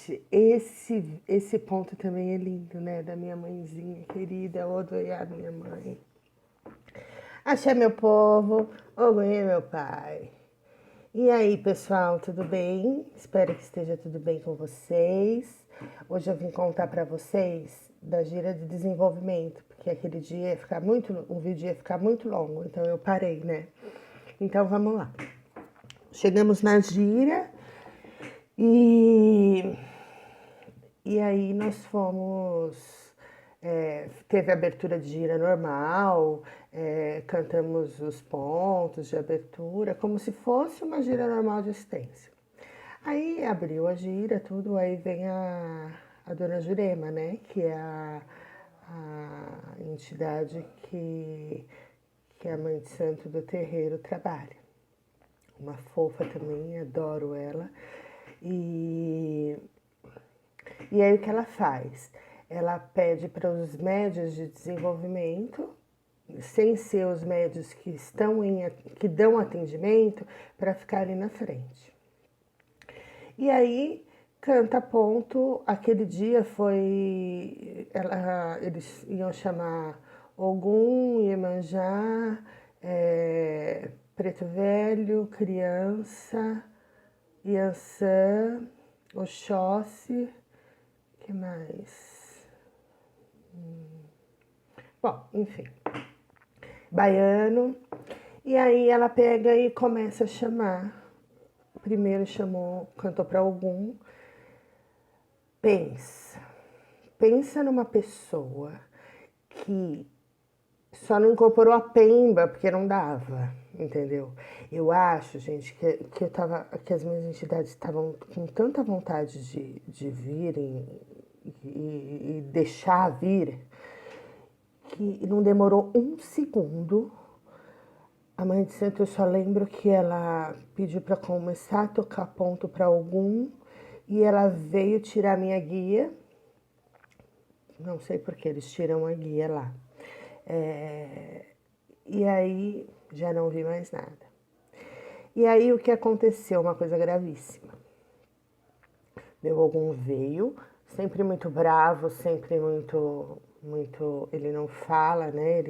Gente, esse ponto também é lindo, né? Da minha mãezinha querida, odoiado minha mãe. Axé, meu povo, Ogum meu pai. E aí, pessoal, tudo bem? Espero que esteja tudo bem com vocês. Hoje eu vim contar para vocês da gira de desenvolvimento, porque aquele dia ia ficar o vídeo ia ficar muito longo, então eu parei, né? Então vamos lá. Chegamos na gira e aí nós fomos, teve abertura de gira normal, cantamos os pontos de abertura, como se fosse uma gira normal de assistência. Aí abriu a gira, tudo, aí vem a dona Jurema, né, que é a entidade que a mãe de santo do terreiro trabalha. Uma fofa também, adoro ela. E aí o que ela faz? Ela pede para os médios de desenvolvimento, sem ser os médios que dão atendimento, para ficarem na frente. E aí canta ponto. Aquele dia eles iam chamar Ogum, Iemanjá, Preto Velho, Criança, Iansã, Oxóssi, que mais? Bom, enfim, baiano. E aí ela pega e começa a chamar. Primeiro cantou para Ogum. Pensa numa pessoa que só não incorporou a pemba porque não dava, entendeu? Eu acho, gente, que as minhas entidades estavam com tanta vontade de virem e deixar vir, que não demorou um segundo. A mãe de santo, eu só lembro que ela pediu para começar a tocar ponto para Ogum e ela veio tirar minha guia. Não sei por que eles tiram a guia lá. E aí já não vi mais nada. E aí o que aconteceu? Uma coisa gravíssima. Meu Ogum veio, sempre muito bravo, sempre muito. Ele não fala, né?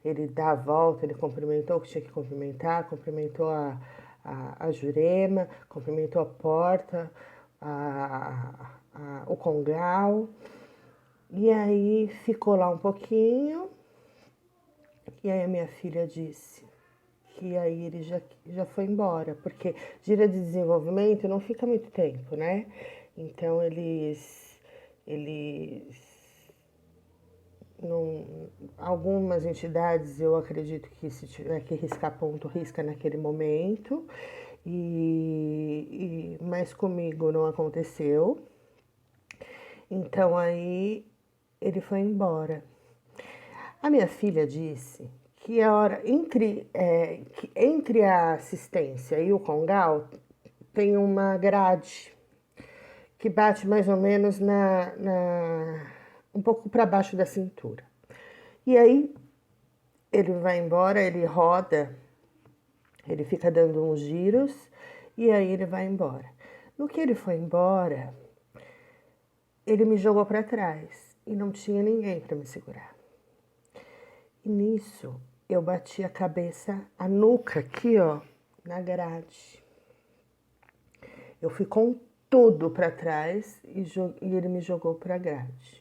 Ele dá a volta, ele cumprimentou o que tinha que cumprimentar, cumprimentou a Jurema, cumprimentou a porta, o Congal. E aí ficou lá um pouquinho. E aí a minha filha disse que aí ele já foi embora, porque gira de desenvolvimento não fica muito tempo, né? Então não, algumas entidades eu acredito que se tiver que riscar ponto, risca naquele momento, mas comigo não aconteceu. Então aí ele foi embora. A minha filha disse que que entre a assistência e o Congal tem uma grade que bate mais ou menos um pouco para baixo da cintura. E aí ele vai embora, ele roda, ele fica dando uns giros e aí ele vai embora. No que ele foi embora, ele me jogou para trás e não tinha ninguém para me segurar. E nisso eu bati a cabeça, a nuca aqui, ó, na grade. Eu fui com tudo para trás e ele me jogou para a grade.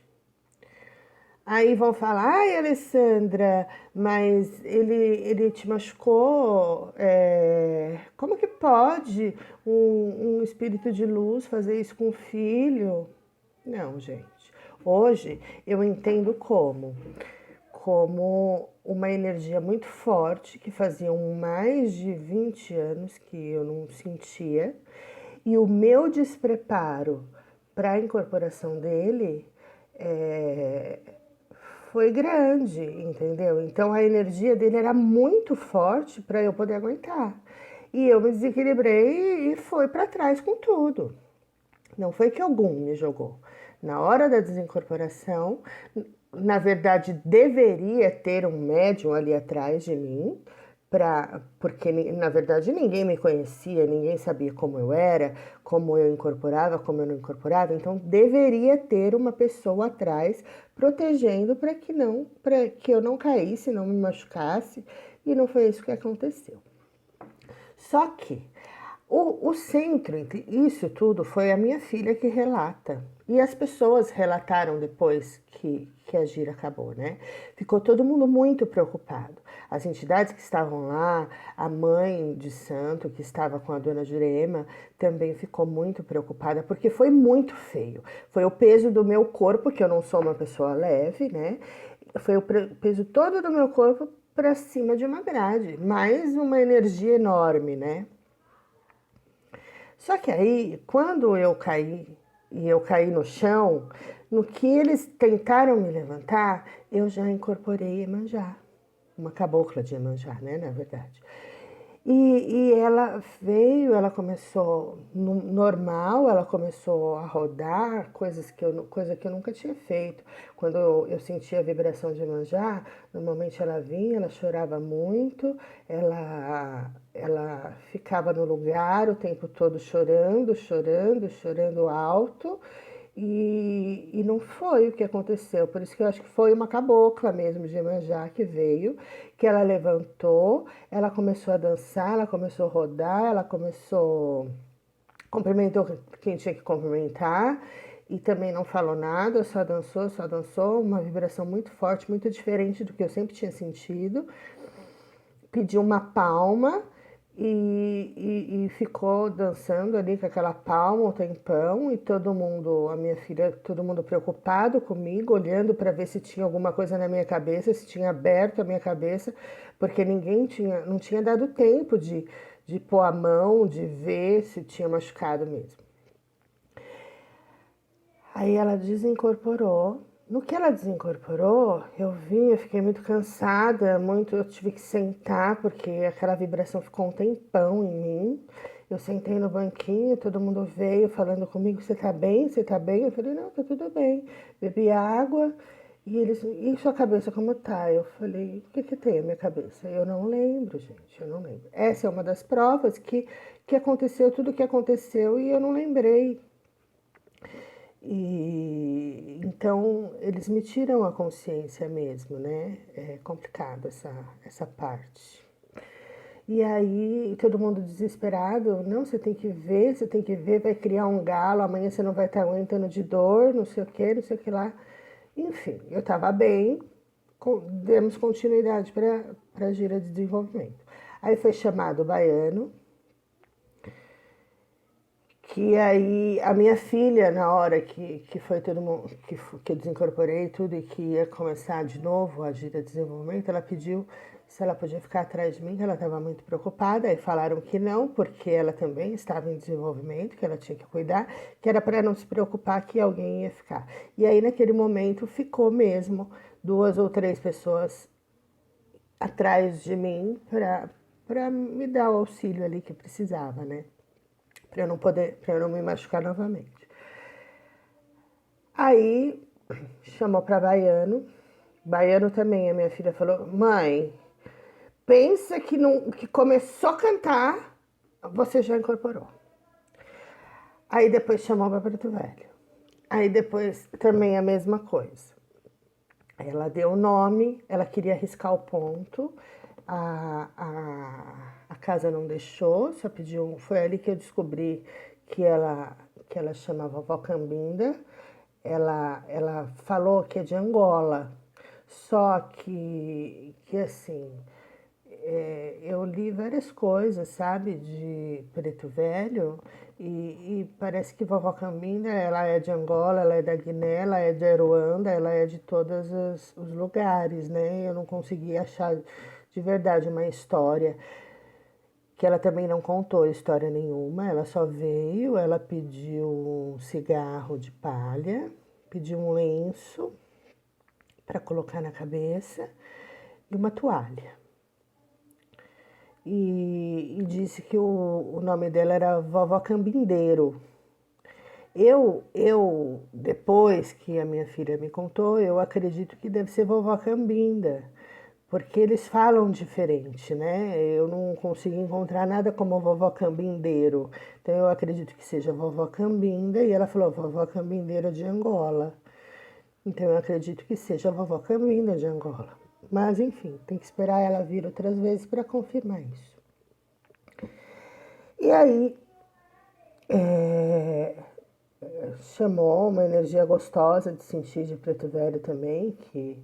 Aí vão falar, ai, Alessandra, mas ele te machucou? Como que pode um espírito de luz fazer isso com um filho? Não, gente. Hoje eu entendo como uma energia muito forte que faziam mais de 20 anos que eu não sentia, e o meu despreparo para a incorporação dele foi grande, entendeu? Então a energia dele era muito forte para eu poder aguentar. E eu me desequilibrei e fui para trás com tudo. Não foi que algum me jogou. Na hora da desincorporação, na verdade, deveria ter um médium ali atrás de mim, porque na verdade ninguém me conhecia, ninguém sabia como eu era, como eu incorporava, como eu não incorporava, então deveria ter uma pessoa atrás protegendo para que eu não caísse, não me machucasse, e não foi isso que aconteceu. Só que o centro entre isso tudo foi a minha filha que relata. E as pessoas relataram depois que a gira acabou, né? Ficou todo mundo muito preocupado. As entidades que estavam lá, a mãe de santo que estava com a dona Jurema, também ficou muito preocupada, porque foi muito feio. Foi o peso do meu corpo, que eu não sou uma pessoa leve, né? Foi o peso todo do meu corpo para cima de uma grade, mais uma energia enorme, né? Só que aí, quando eu caí e eu caí no chão, no que eles tentaram me levantar, eu já incorporei Iemanjá, uma cabocla de Iemanjá, né, na verdade. E ela veio, ela começou normal, ela começou a rodar, coisa que eu nunca tinha feito. Quando eu sentia a vibração de Iemanjá, normalmente ela vinha, ela chorava muito, ela ficava no lugar o tempo todo chorando, chorando, chorando alto. E não foi o que aconteceu, por isso que eu acho que foi uma cabocla mesmo de Iemanjá que veio, que ela levantou, ela começou a dançar, ela começou a rodar, ela começou, cumprimentou quem tinha que cumprimentar e também não falou nada, só dançou, uma vibração muito forte, muito diferente do que eu sempre tinha sentido. Pediu uma palma e ficou dançando ali com aquela palma um tempão e todo mundo, a minha filha, todo mundo preocupado comigo, olhando para ver se tinha alguma coisa na minha cabeça, se tinha aberto a minha cabeça, porque não tinha dado tempo de pôr a mão, de ver se tinha machucado mesmo. Aí ela desincorporou. No que ela desincorporou, eu fiquei muito cansada, eu tive que sentar, porque aquela vibração ficou um tempão em mim. Eu sentei no banquinho, todo mundo veio falando comigo, você tá bem? Você tá bem? Eu falei, não, tá tudo bem. Bebi água e eles, e sua cabeça como tá? Eu falei, o que que tem a minha cabeça? Eu não lembro, gente, eu não lembro. Essa é uma das provas que aconteceu tudo o que aconteceu e eu não lembrei. E então eles me tiram a consciência mesmo, né? É complicado essa parte. E aí todo mundo desesperado, não, você tem que ver, vai criar um galo, amanhã você não vai estar aguentando de dor, não sei o que, não sei o que lá. Enfim, eu estava bem, demos continuidade para a gira de desenvolvimento. Aí foi chamado o baiano, que aí a minha filha, na hora que foi todo mundo, que eu desincorporei tudo e que ia começar de novo a gira de desenvolvimento, ela pediu se ela podia ficar atrás de mim, que ela estava muito preocupada, aí falaram que não, porque ela também estava em desenvolvimento, que ela tinha que cuidar, que era para não se preocupar que alguém ia ficar. E aí naquele momento ficou mesmo 2 ou 3 pessoas atrás de mim para me dar o auxílio ali que precisava, né? Para eu não me machucar novamente. Aí chamou para Baiano. Baiano também, a minha filha falou: "Mãe, pensa que não, que começou a cantar, você já incorporou". Aí depois chamou para Preto Velho. Aí depois também a mesma coisa. Ela deu o nome, ela queria arriscar o ponto, a casa não deixou, só pediu. Foi ali que eu descobri que ela chamava Vó Cambinda. Ela falou que é de Angola, só que assim, eu li várias coisas, sabe, de Preto Velho, e parece que Vovó Cambinda, ela é de Angola, ela é da Guiné, ela é de Aruanda, ela é de todos os lugares, né? Eu não consegui achar de verdade uma história, que ela também não contou história nenhuma, ela só veio, ela pediu um cigarro de palha, pediu um lenço para colocar na cabeça e uma toalha. E disse que o nome dela era Vovó Cambindeiro. Depois que a minha filha me contou, eu acredito que deve ser Vovó Cambinda, porque eles falam diferente, né? Eu não consegui encontrar nada como vovó Cambindeiro, então eu acredito que seja vovó Cambinda, e ela falou vovó Cambindeira de Angola, então eu acredito que seja vovó Cambinda de Angola. Mas enfim, tem que esperar ela vir outras vezes para confirmar isso. E aí, chamou uma energia gostosa de sentir de Preto Velho também, que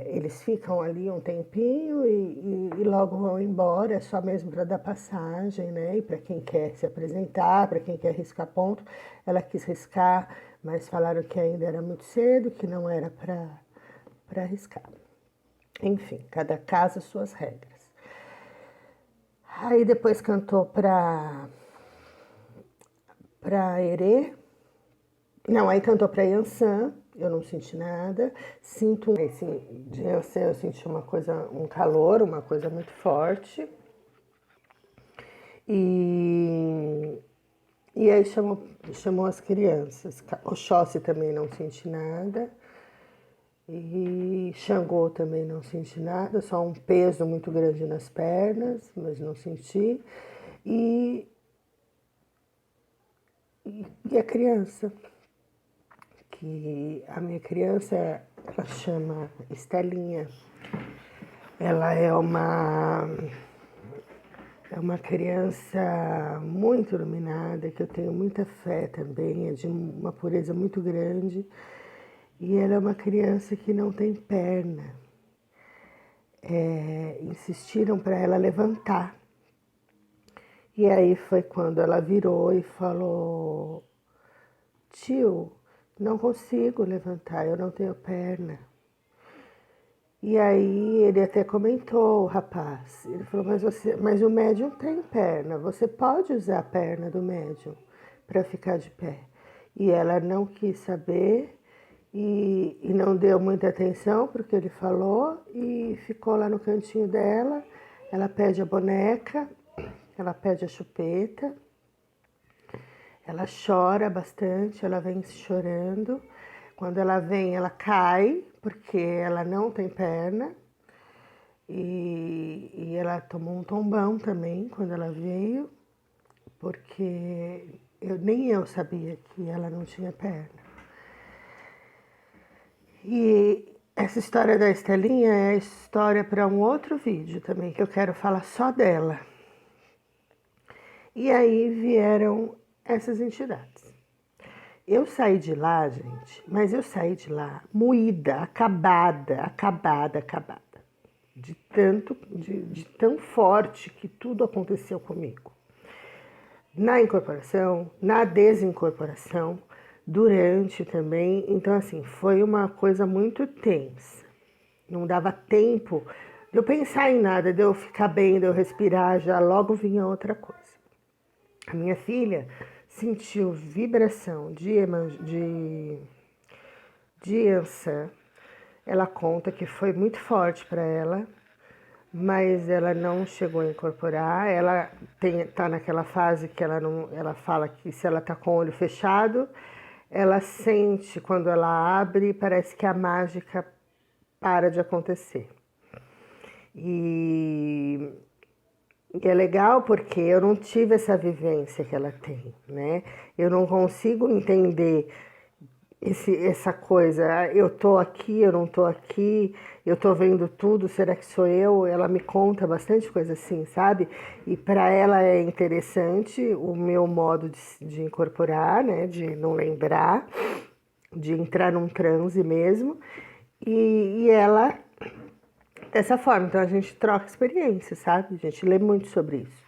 eles ficam ali um tempinho e logo vão embora, é só mesmo para dar passagem, né? E para quem quer se apresentar, para quem quer riscar ponto, ela quis riscar, mas falaram que ainda era muito cedo, que não era para riscar. Enfim, cada casa suas regras. Aí depois cantou para Herê. Não, aí cantou para Yansan, eu não senti nada. Sinto, assim, de Yansan eu senti uma coisa, um calor, uma coisa muito forte. E aí chamou as crianças. Oxóssi também não senti nada. E Xangô também não senti nada, só um peso muito grande nas pernas, mas não senti. E, e a criança, que a minha criança, ela chama Estelinha. Ela é uma criança muito iluminada, que eu tenho muita fé também, é de uma pureza muito grande. E ela é uma criança que não tem perna. Insistiram para ela levantar. E aí foi quando ela virou e falou: tio, não consigo levantar, eu não tenho perna. E aí ele até comentou, o rapaz, ele falou, mas o médium tem perna, você pode usar a perna do médium para ficar de pé. E ela não quis saber e não deu muita atenção para o que ele falou e ficou lá no cantinho dela. Ela pede a boneca, ela pede a chupeta, ela chora bastante, ela vem chorando. Quando ela vem, ela cai, porque ela não tem perna. E ela tomou um tombão também quando ela veio, porque nem eu sabia que ela não tinha perna. E essa história da Estelinha é a história para um outro vídeo também, que eu quero falar só dela. E aí vieram essas entidades. Eu saí de lá, gente, mas eu saí de lá moída, acabada. De tão forte que tudo aconteceu comigo. Na incorporação, na desincorporação, durante também. Então, assim, foi uma coisa muito tensa. Não dava tempo de eu pensar em nada, de eu ficar bem, de eu respirar, já logo vinha outra coisa. A minha filha sentiu vibração de Yansan. Ela conta que foi muito forte para ela, mas ela não chegou a incorporar. Ela tá naquela fase que ela fala que se ela tá com o olho fechado, ela sente quando ela abre, parece que a mágica para de acontecer. E é legal porque eu não tive essa vivência que ela tem, né? Eu não consigo entender essa coisa, eu tô aqui, eu não tô aqui, eu tô vendo tudo, será que sou eu? Ela me conta bastante coisa assim, sabe? E para ela é interessante o meu modo de incorporar, né? De não lembrar, de entrar num transe mesmo. E ela dessa forma, então a gente troca experiência, sabe? A gente lê muito sobre isso.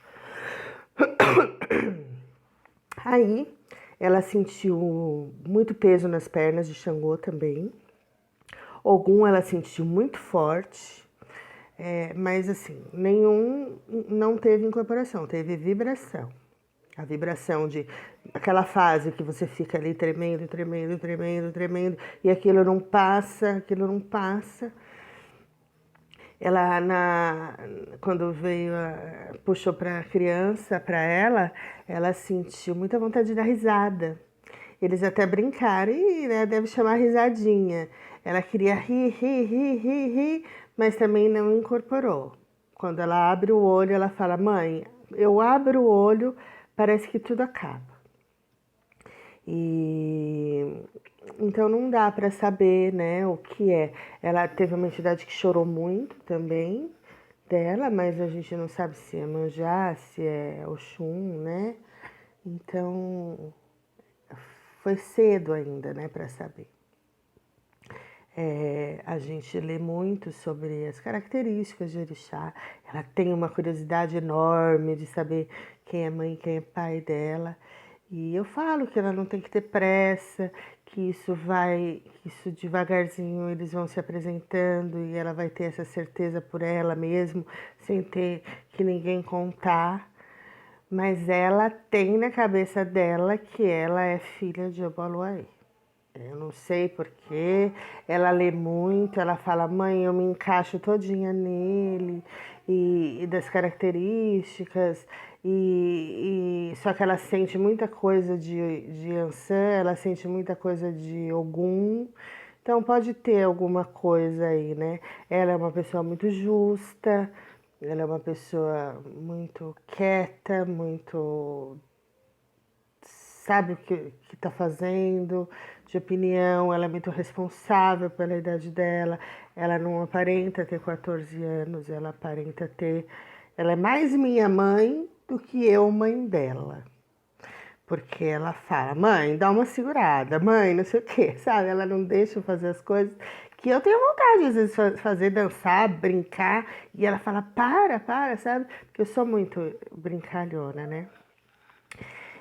Aí ela sentiu muito peso nas pernas de Xangô também. Ogum ela sentiu muito forte, mas assim, nenhum não teve incorporação, teve vibração. A vibração de aquela fase que você fica ali tremendo, e aquilo não passa. Ela, quando veio, puxou para a criança, para ela sentiu muita vontade de dar risada. Eles até brincaram, e, né, deve chamar risadinha. Ela queria rir, rir, rir, rir, rir, mas também não incorporou. Quando ela abre o olho, ela fala: mãe, eu abro o olho, parece que tudo acaba. E então não dá para saber, né, o que é. Ela teve uma entidade que chorou muito também dela, mas a gente não sabe se é Manjá, se é Oxum, né? Então foi cedo ainda, né, para saber. A gente lê muito sobre as características de Orixá. Ela tem uma curiosidade enorme de saber quem é mãe e quem é pai dela. E eu falo que ela não tem que ter pressa, que isso devagarzinho eles vão se apresentando e ela vai ter essa certeza por ela mesmo, sem ter que ninguém contar. Mas ela tem na cabeça dela que ela é filha de Obaluaê. Eu não sei porquê. Ela lê muito, ela fala: mãe, eu me encaixo todinha nele, e das características, só que ela sente muita coisa de Ansan, ela sente muita coisa de Ogum. Então pode ter alguma coisa aí, né? Ela é uma pessoa muito justa, ela é uma pessoa muito quieta, muito sabe o que está fazendo, de opinião, ela é muito responsável pela idade dela, ela não aparenta ter 14 anos, ela aparenta ter. Ela é mais minha mãe do que eu, mãe dela. Porque ela fala: mãe, dá uma segurada, mãe, não sei o quê, sabe? Ela não deixa eu fazer as coisas que eu tenho vontade, às vezes, fazer, dançar, brincar, e ela fala: para, sabe? Porque eu sou muito brincalhona, né?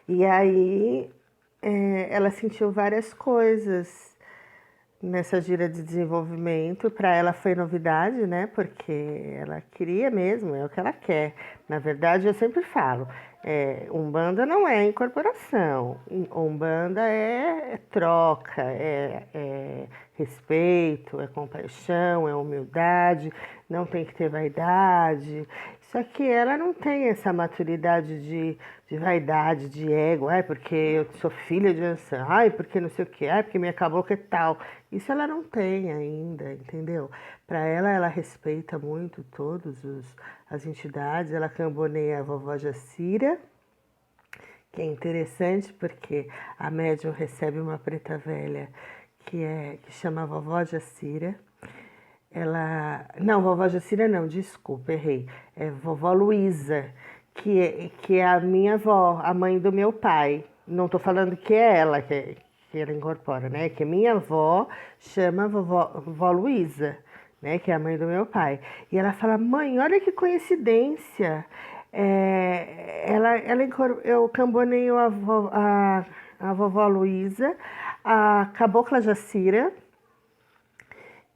E aí ela sentiu várias coisas nessa gira de desenvolvimento. Para ela foi novidade, né? Porque ela queria mesmo, é o que ela quer. Na verdade, eu sempre falo, Umbanda não é incorporação. Umbanda é troca, é respeito, é compaixão, é humildade, não tem que ter vaidade. Só que ela não tem essa maturidade de vaidade, de ego, ai, porque eu sou filha de Ansan, ai, porque não sei o que, ai, porque minha cabocla é tal. Isso ela não tem ainda, entendeu? Para ela, ela respeita muito as entidades, ela camboneia a vovó Jacira, que é interessante porque a médium recebe uma preta velha que chama vovó Jacira. Não, vovó Jacira não, desculpa, errei. É vovó Luísa, que é a minha avó, a mãe do meu pai. Não estou falando que é ela que ela incorpora, né? Que minha avó chama vovó Luísa, né? Que é a mãe do meu pai. E ela fala: mãe, olha que coincidência. Eu camboneio a vovó Luísa, a cabocla Jacira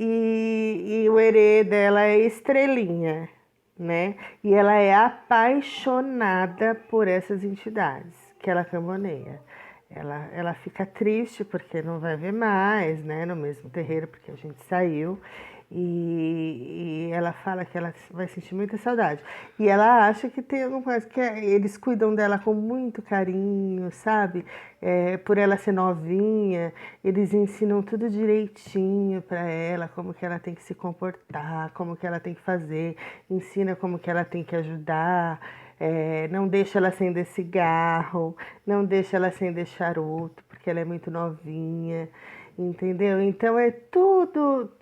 e o herê dela é Estrelinha, né? E ela é apaixonada por essas entidades que ela camboneia. Ela fica triste porque não vai ver mais, né? No mesmo terreiro, porque a gente saiu. E ela fala que ela vai sentir muita saudade. E ela acha que tem alguma coisa, eles cuidam dela com muito carinho, sabe? Por ela ser novinha, eles ensinam tudo direitinho para ela, como que ela tem que se comportar, como que ela tem que fazer, ensina como que ela tem que ajudar. Não deixa ela acender cigarro, não deixa ela acender charuto, porque ela é muito novinha, entendeu? Então é tudo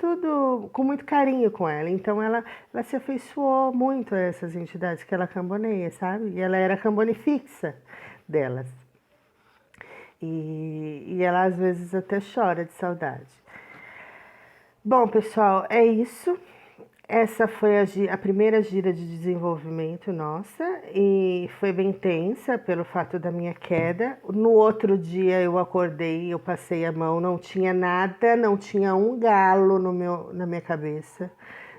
com muito carinho com ela. Então ela se afeiçoou muito a essas entidades que ela camboneia, sabe? E ela era cambone fixa delas. E ela às vezes até chora de saudade. Bom, pessoal, é isso. Essa foi a primeira gira de desenvolvimento nossa e foi bem tensa pelo fato da minha queda. No outro dia eu acordei, eu passei a mão, não tinha nada, não tinha um galo na minha cabeça,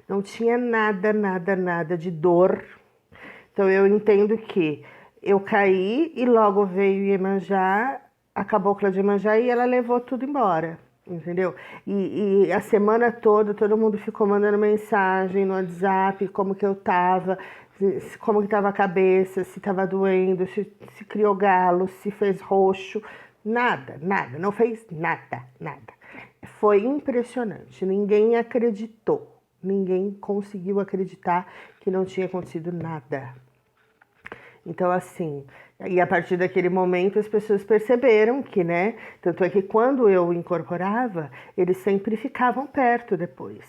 não tinha nada de dor. Então eu entendo que eu caí e logo veio Iemanjá, a cabocla de Iemanjá, e ela levou tudo embora, entendeu? E a semana toda todo mundo ficou mandando mensagem no WhatsApp, como que eu tava, como que tava a cabeça, se tava doendo, se criou galo, se fez roxo. nada, nada, não fez nada, nada. Foi impressionante, ninguém acreditou, ninguém conseguiu acreditar que não tinha acontecido nada. Então, assim, e a partir daquele momento as pessoas perceberam que, né? Tanto é que quando eu incorporava, eles sempre ficavam perto depois.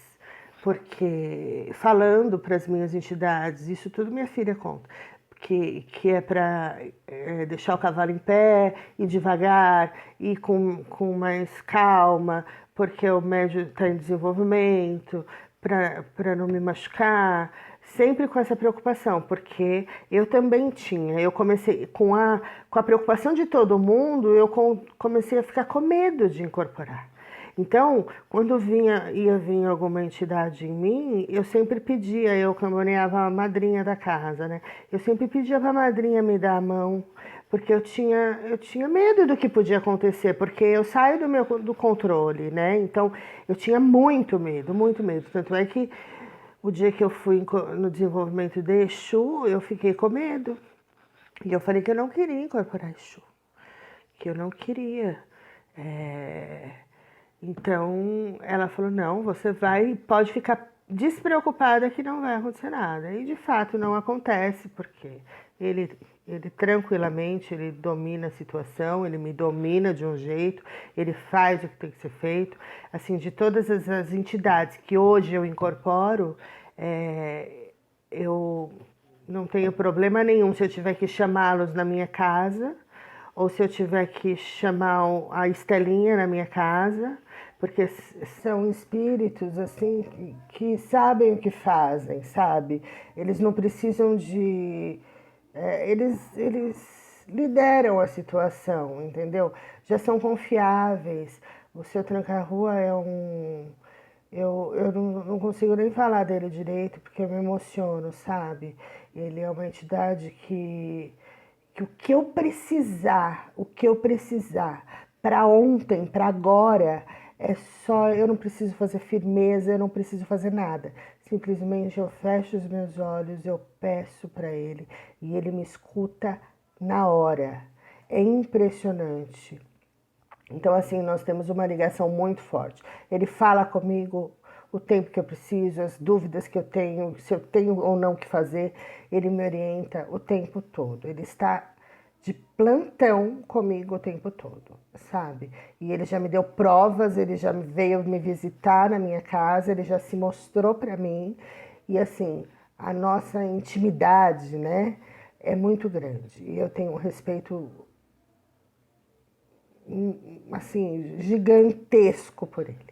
Porque, falando para as minhas entidades, isso tudo minha filha conta, que é para deixar o cavalo em pé, ir devagar, ir com mais calma, porque o médio está em desenvolvimento, para não me machucar, sempre com essa preocupação, porque eu também tinha. Eu comecei com a preocupação de todo mundo, eu comecei a ficar com medo de incorporar. Então, quando ia vir alguma entidade em mim, eu sempre pedia, eu camboneava a madrinha da casa, né? Eu sempre pedia para a madrinha me dar a mão, porque eu tinha medo do que podia acontecer, porque eu saio do controle, né? Então, eu tinha muito medo, muito medo. Tanto é que o dia que eu fui no desenvolvimento de Exu, eu fiquei com medo. E eu falei que eu não queria incorporar Exu, que eu não queria. Então, ela falou, não, você pode ficar despreocupada que não vai acontecer nada. E, de fato, não acontece, porque ele, ele tranquilamente, ele domina a situação, ele me domina de um jeito, ele faz o que tem que ser feito. Assim, de todas as entidades que hoje eu incorporo, eu não tenho problema nenhum se eu tiver que chamá-los na minha casa, ou se eu tiver que chamar a Estelinha na minha casa, porque são espíritos assim que sabem o que fazem, sabe? Eles não precisam de. Eles lideram a situação, entendeu? Já são confiáveis. O seu tranca-rua é um. Eu não consigo nem falar dele direito porque eu me emociono, sabe? Ele é uma entidade que o que eu precisar para ontem, para agora, é só, eu não preciso fazer firmeza, eu não preciso fazer nada. Simplesmente eu fecho os meus olhos, eu peço para ele e ele me escuta na hora. É impressionante. Então, assim, nós temos uma ligação muito forte. Ele fala comigo o tempo que eu preciso, as dúvidas que eu tenho, se eu tenho ou não o que fazer, ele me orienta o tempo todo. Ele está de plantão comigo o tempo todo, sabe? E ele já me deu provas, ele já veio me visitar na minha casa, ele já se mostrou para mim. E, assim, a nossa intimidade, né, é muito grande. E eu tenho um respeito assim, gigantesco por ele.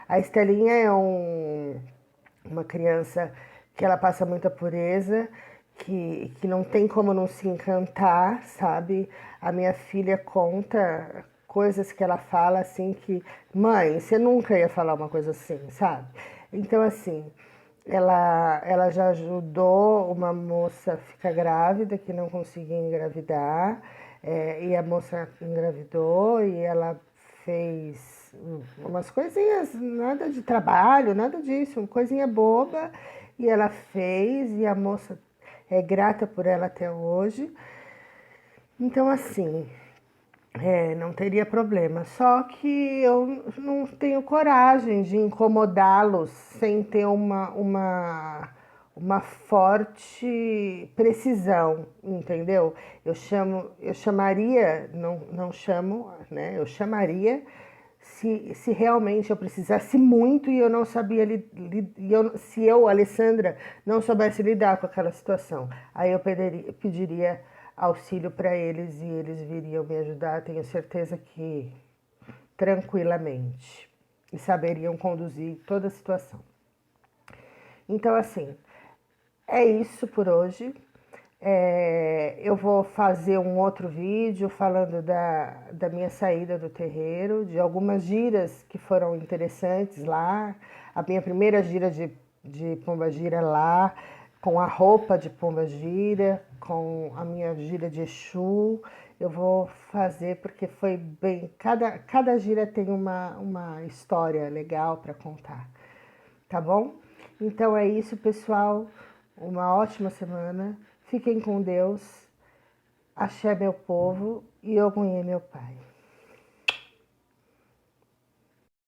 A Estelinha é uma criança que ela passa muita pureza, que não tem como não se encantar, sabe? A minha filha conta coisas que ela fala assim que, mãe, você nunca ia falar uma coisa assim, sabe? Então, assim, ela já ajudou uma moça a ficar grávida que não conseguia engravidar, e a moça engravidou e ela fez umas coisinhas, nada de trabalho, nada disso, uma coisinha boba, e ela fez e a moça é grata por ela até hoje. Então, assim, não teria problema. Só que eu não tenho coragem de incomodá-los sem ter uma forte precisão, entendeu? Eu chamaria, não chamo, né? Eu chamaria se realmente eu precisasse muito e eu não sabia, se eu, Alessandra, não soubesse lidar com aquela situação. Aí eu pediria auxílio para eles e eles viriam me ajudar, tenho certeza que tranquilamente, e saberiam conduzir toda a situação. Então, assim, é isso por hoje. Eu vou fazer um outro vídeo falando da minha saída do terreiro, de algumas giras que foram interessantes lá. A minha primeira gira de pombagira lá, com a roupa de pombagira, com a minha gira de Exu. Eu vou fazer porque foi bem. Cada gira tem uma história legal para contar, tá bom? Então é isso, pessoal. Uma ótima semana. Fiquem com Deus. Axé, meu povo, e Ogum, meu pai.